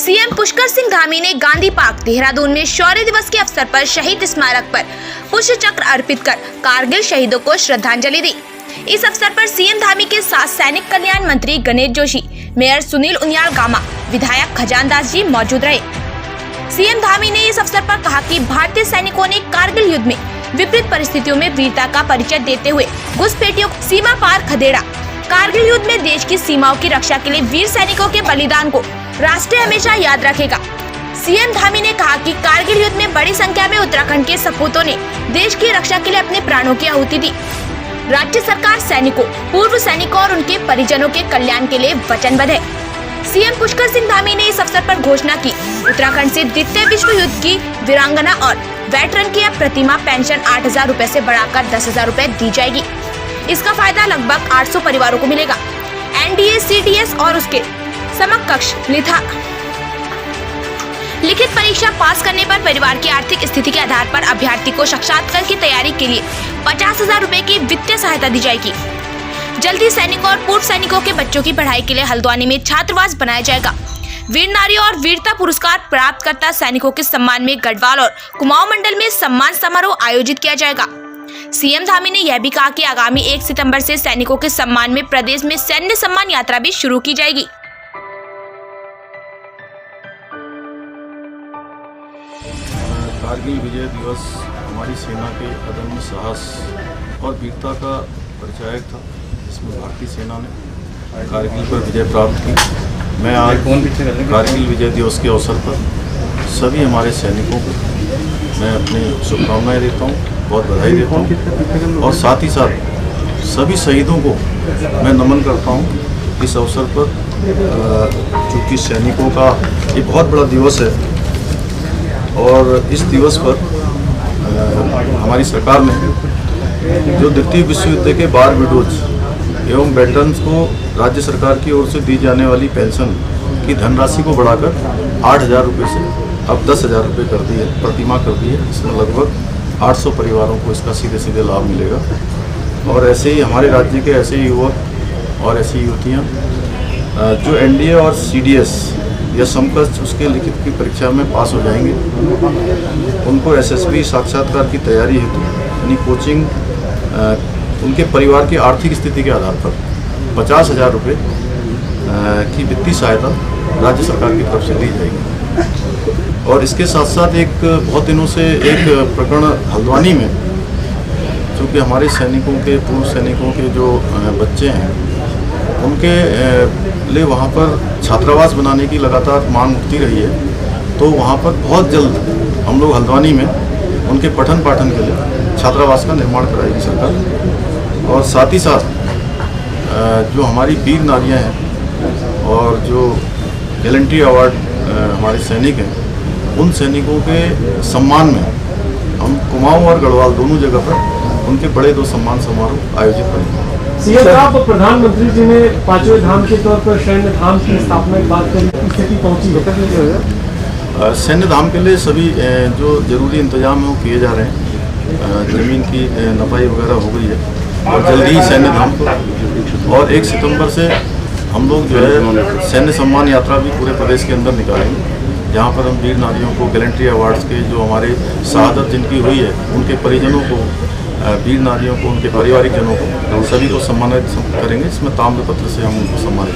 CM Pushkar Singh Dhami ने Gandhi park Dehradun में शौर्य दिवस के अवसर पर शहीद स्मारक पर पुष्प चक्र अर्पित कर कारगिल शहीदों को श्रद्धांजलि दी। इस अवसर पर सीएम धामी के साथ सैनिक कल्याण मंत्री गणेश जोशी, मेयर सुनील उनियाल गामा, विधायक खजानदास जी मौजूद रहे। सीएम धामी ने इस अवसर पर कहा कि भारतीय सैनिकों ने कारगिल युद्ध में विपरीत परिस्थितियों में वीरता का परिचय देते हुए घुसपैठियों सीमा पार खदेड़ा। कारगिल युद्ध में देश की सीमाओं की रक्षा के लिए वीर सैनिकों के बलिदान को राष्ट्र हमेशा याद रखेगा। सीएम धामी ने कहा कि कारगिल युद्ध में बड़ी संख्या में उत्तराखंड के सपूतों ने देश की रक्षा के लिए अपने प्राणों की आहुति दी। राज्य सरकार सैनिकों, पूर्व सैनिकों और उनके परिजनों के कल्याण के लिए वचनबद्ध है। सीएम पुष्कर सिंह धामी ने इस अवसर पर घोषणा की, उत्तराखंड से द्वितीय विश्व युद्ध की वीरांगना और वेटरन की अब प्रतिमा पेंशन 8,000 रुपए से बढ़ाकर 10,000 रुपए दी जाएगी। इसका फायदा लगभग 800 परिवारों को मिलेगा। एनडीए, सीडीएस और उसके समकक्ष लिखित परीक्षा पास करने पर परिवार की आर्थिक स्थिति के आधार पर अभ्यर्थी को साक्षात्कार की तैयारी के लिए 50,000 रुपए की वित्तीय सहायता दी जाएगी। जल्दी सैनिकों और पूर्व सैनिकों के बच्चों की पढ़ाई के लिए हल्द्वानी में छात्रावास बनाया जाएगा। वीर नारी और वीरता पुरस्कार प्राप्त करता सैनिकों के सम्मान में गढ़वाल और कुमाऊं मंडल में सम्मान समारोह आयोजित किया जाएगा। सीएम धामी ने यह भी कहा कि आगामी 1 सितंबर से सैनिकों के सम्मान में प्रदेश में सैन्य सम्मान यात्रा भी शुरू की जाएगी। कारगिल विजय दिवस हमारी सेना के अदम्य साहस और वीरता का परिचायक था, जिसमें भारतीय सेना ने कारगिल पर विजय प्राप्त की। मैं आज कारगिल विजय दिवस के अवसर पर सभी हमारे सैनिकों को मैं अपनी शुभकामनाएं देता हूं, बहुत बधाई देता हूं और साथ ही साथ सभी शहीदों को मैं नमन करता हूं। इस अवसर पर चूँकि सैनिकों का ये बहुत बड़ा दिवस है और इस दिवस पर हमारी सरकार ने जो द्वितीय विश्व युद्ध के बार विडोज एवं वेटरन्स को राज्य सरकार की ओर से दी जाने वाली पेंशन की धनराशि को बढ़ाकर 8,000 रुपये से अब 10,000 रुपये कर दी है, प्रतिमा कर दी है। इसमें लगभग 800 परिवारों को इसका सीधे सीधे लाभ मिलेगा। और ऐसे ही हमारे राज्य के ऐसे युवक और ऐसी युवतियाँ जो एनडीए और सीडीएस या समकक्ष उसके लिखित की परीक्षा में पास हो जाएंगे, उनको एसएसबी साक्षात्कार की तैयारी हेतु यानी कोचिंग उनके परिवार की आर्थिक स्थिति के आधार पर 50,000 रुपये की वित्तीय सहायता राज्य सरकार की तरफ से दी जाएगी। और इसके साथ साथ एक बहुत दिनों से एक प्रकरण हल्द्वानी में, चूँकि हमारे सैनिकों के, पूर्व सैनिकों के जो बच्चे हैं, उनके लिए वहाँ पर छात्रावास बनाने की लगातार मांग उठती रही है। तो वहाँ पर बहुत जल्द हम लोग हल्द्वानी में उनके पठन पाठन के लिए छात्रावास का निर्माण कराएगी सरकार। और साथ ही साथ जो हमारी वीर नारियाँ हैं और जो गैलेंट्री अवार्ड हमारे सैनिक हैं, उन सैनिकों के सम्मान में हम कुमाऊं और गढ़वाल दोनों जगह पर उनके बड़े 2 सम्मान समारोह आयोजित करेंगे। सीएम साहब, प्रधानमंत्री जी ने 5वें धाम के तौर पर सैन्य धाम की स्थापना की बात करी, स्थिति पहुंची है? सैन्य धाम के लिए सभी जो जरूरी इंतजाम है वो किए जा रहे हैं। जमीन की नपाई वगैरह हो गई है और जल्दी ही सैन्य धाम को, और 1 सितंबर से हम लोग जो है सैन्य सम्मान यात्रा भी पूरे प्रदेश के अंदर निकालेंगे, जहाँ पर हम वीर नारियों को गैलेंट्री अवार्ड्स के जो हमारे शहादत जिनकी हुई है उनके परिजनों को, वीर नारियों को, उनके पारिवारिक जनों को, सभी को सम्मानित करेंगे। इसमें ताम्रपत्र से हम उनको सम्मानित